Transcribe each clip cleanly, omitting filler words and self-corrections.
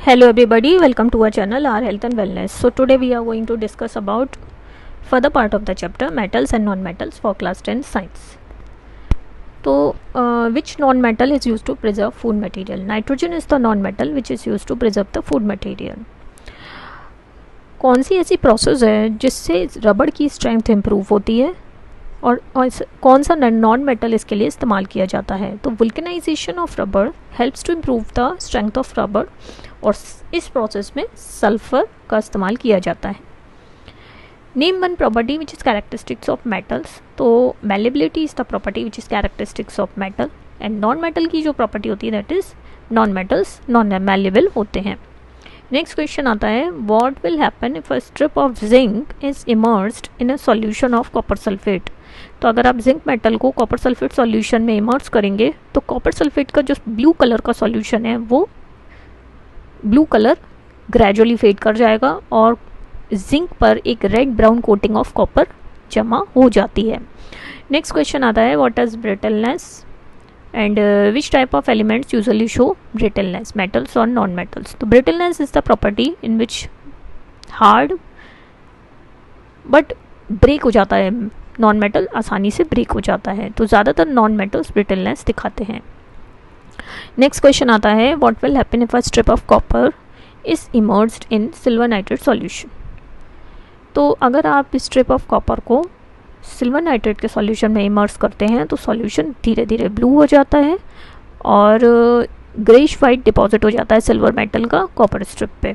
Hello everybody, welcome to our channel Our Health and Wellness. So today we are going to discuss about further part of the chapter metals and non-metals for class 10 science. So which non-metal is used to preserve food material? Nitrogen is the non-metal which is used to preserve the food material. कौन सी ऐसी process है जिससे रबड़ की strength improve होती है और कौन सा नॉन मेटल इसके लिए इस्तेमाल किया जाता है? तो vulcanisation of rubber helps to improve the strength of rubber और इस प्रोसेस में सल्फर का इस्तेमाल किया जाता है. Name one property which is characteristics of metals. तो malleability is the property which is characteristics of metal and non metal की जो प्रॉपर्टी होती है that is non metals non malleable होते हैं. नेक्स्ट क्वेश्चन आता है what will happen if a strip of zinc is immersed in a solution of copper sulphate. तो अगर आप जिंक मेटल को कॉपर सल्फेट सॉल्यूशन में इमर्स करेंगे तो कॉपर सल्फेट का जो ब्लू कलर का सॉल्यूशन है वो ब्लू कलर ग्रेजुअली फेड कर जाएगा और जिंक पर एक red brown coating of copper जमा हो जाती है. नेक्स्ट क्वेश्चन आता है what is brittleness and which type of elements usually show brittleness, metals और नॉन मेटल्स. तो brittleness is the property in which hard but break हो जाता है, नॉन मेटल आसानी से ब्रेक हो जाता है, तो ज़्यादातर नॉन मेटल्स ब्रिटलनेस दिखाते हैं. नेक्स्ट क्वेश्चन आता है what will happen if a strip of copper is immersed in silver nitrate solution. तो अगर आप स्ट्रिप ऑफ कॉपर को सिल्वर नाइट्रेट के सॉल्यूशन में इमर्स करते हैं तो सॉल्यूशन धीरे धीरे ब्लू हो जाता है और ग्रेइश वाइट डिपॉजिट हो जाता है सिल्वर मेटल का कॉपर स्ट्रिप पे.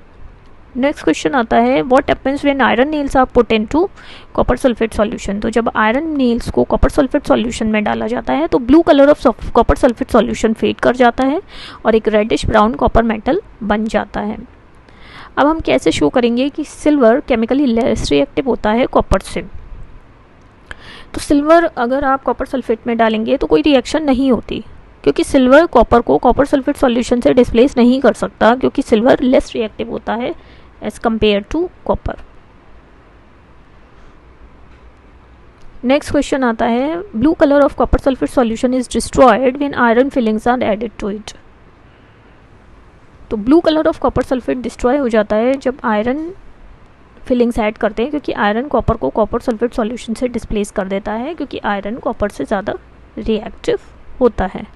नेक्स्ट क्वेश्चन आता है what happens when iron nails are put into copper sulphate solution. तो जब आयरन नेल्स को कॉपर सल्फेट सॉल्यूशन में डाला जाता है तो blue colour of copper sulphate solution fade कर जाता है और एक रेडिश ब्राउन कॉपर मेटल बन जाता है. अब हम कैसे शो करेंगे कि सिल्वर केमिकली लेस रिएक्टिव होता है कॉपर से. तो सिल्वर अगर आप कॉपर सल्फेट में डालेंगे तो कोई रिएक्शन नहीं होती क्योंकि सिल्वर कॉपर को कॉपर सल्फेट सॉल्यूशन से डिस्प्लेस नहीं कर सकता क्योंकि सिल्वर लेस रिएक्टिव होता है as compared to copper. Next question आता है blue colour of copper sulphate solution is destroyed when iron filings are added to it. तो blue colour of copper sulphate destroy हो जाता है जब आयरन फिलिंग्स ऐड करते हैं क्योंकि आयरन कॉपर को कॉपर सल्फेट सॉल्यूशन से डिस्प्लेस कर देता है क्योंकि आयरन कॉपर से ज़्यादा रिएक्टिव होता है.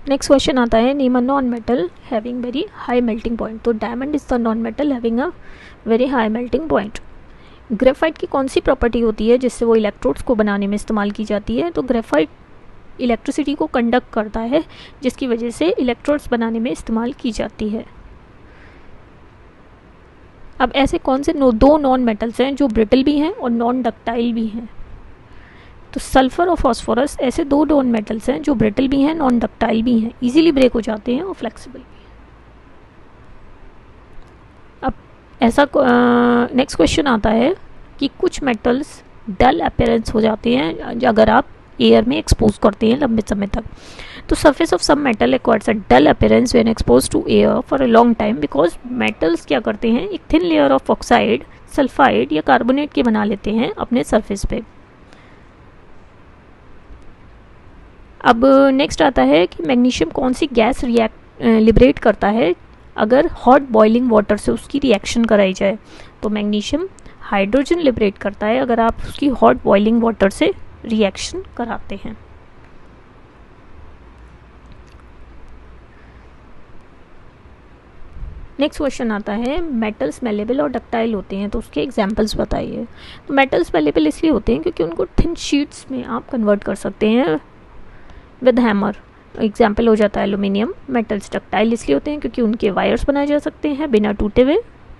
नेक्स्ट क्वेश्चन आता है name a non metal having very high melting point. तो diamond is the non metal having a very high melting point. Graphite की कौन सी प्रॉपर्टी होती है जिससे वो इलेक्ट्रोड्स को बनाने में इस्तेमाल की जाती है? तो ग्रेफाइट इलेक्ट्रिसिटी को कंडक्ट करता है जिसकी वजह से इलेक्ट्रोड्स बनाने में इस्तेमाल की जाती है. अब ऐसे कौन से दो नॉन मेटल्स हैं जो ब्रिटल भी हैं और नॉन डक्टाइल भी हैं? तो सल्फर और फास्फोरस ऐसे दो नॉन मेटल्स हैं जो ब्रिटल भी हैं नॉन डक्टाइल भी हैं, इजीली ब्रेक हो जाते हैं और फ्लेक्सिबल भी हैं. अब ऐसा नेक्स्ट क्वेश्चन आता है कि कुछ मेटल्स डल अपीयरेंस हो जाते हैं अगर आप एयर में एक्सपोज करते हैं लंबे समय तक. तो surface of some metal acquires a dull appearance when expose to air for a long time because metals क्या करते हैं एक thin layer of oxide, sulphide या कार्बोनेट के बना लेते हैं अपने सरफेस पे. अब नेक्स्ट आता है कि मैग्नीशियम कौन सी गैस लिबरेट करता है अगर हॉट बॉइलिंग वाटर से उसकी रिएक्शन कराई जाए. तो मैग्नीशियम हाइड्रोजन लिबरेट करता है अगर आप उसकी हॉट बॉइलिंग वाटर से रिएक्शन कराते हैं. नेक्स्ट क्वेश्चन आता है मेटल्स मेलेबल और डक्टाइल होते हैं तो उसके एग्जांपल्स बताइए. तो मेटल्स मेलेबल इसलिए होते हैं क्योंकि उनको थिन शीट्स में आप कन्वर्ट कर सकते हैं विद हैमर. एग्जाम्पल हो जाता है एल्यूमिनियम. मेटल्स डक्टाइल इसलिए होते हैं क्योंकि उनके वायर्स बनाए जा सकते हैं बिना टूटे हुए.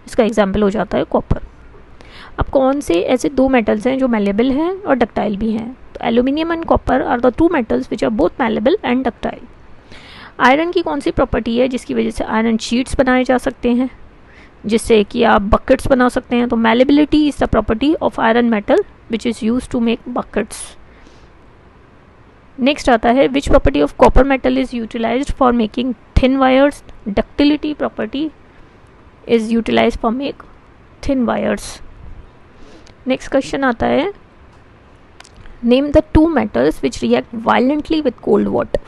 इसका एग्जाम्पल हो जाता है कॉपर. अब कौन से ऐसे दो मेटल्स हैं जो मेलेबल हैं और डक्टाइल भी हैं? तो aluminium and copper are the two metals which are both malleable and ductile. Iron की कौन सी प्रॉपर्टी है जिसकी वजह से आयरन शीट्स बनाए जा सकते हैं जिससे कि आप बकेट्स बना सकते हैं? तो malleability is the property of iron metal which is use to make buckets. Next आता है which property of copper metal is utilised for making thin wires. Ductility property is utilised for make thin wires. Next question आता है name the two metals which react violently with cold water.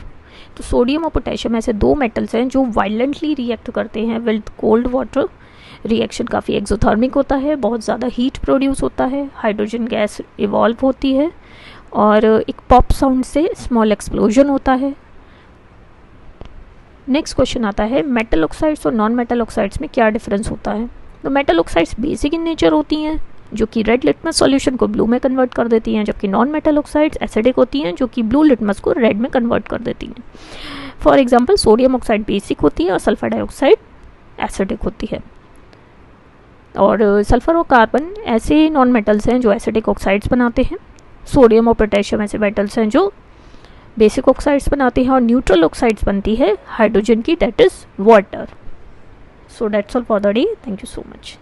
तो sodium और potassium ऐसे दो metals हैं जो violently react करते हैं विद कोल्ड वाटर। रिएक्शन काफ़ी एक्सोथर्मिक होता है, बहुत ज़्यादा हीट प्रोड्यूस होता है, हाइड्रोजन गैस इवॉल्व होती है और एक पॉप साउंड से स्मॉल एक्सप्लोजन होता है। नेक्स्ट क्वेश्चन आता है मेटल ऑक्साइड्स और नॉन मेटल ऑक्साइड्स में क्या डिफरेंस होता है। तो metal oxides basic in nature होती हैं जो कि रेड लिटमस सॉल्यूशन को ब्लू में कन्वर्ट कर देती हैं, जबकि नॉन मेटल ऑक्साइड्स एसिडिक होती हैं जो कि ब्लू लिटमस को रेड में कन्वर्ट कर देती हैं। For example sodium oxide basic होती है और सल्फर डाइऑक्साइड एसिडिक होती है। और सल्फर और कार्बन ऐसे नॉन मेटल्स हैं जो एसिडिक ऑक्साइड्स बनाते हैं। सोडियम और पोटेशियम ऐसे मेटल्स हैं जो बेसिक ऑक्साइड्स बनाती हैं और न्यूट्रल ऑक्साइड्स बनती है हाइड्रोजन की, that is water. So that's all for the day. Thank you so much.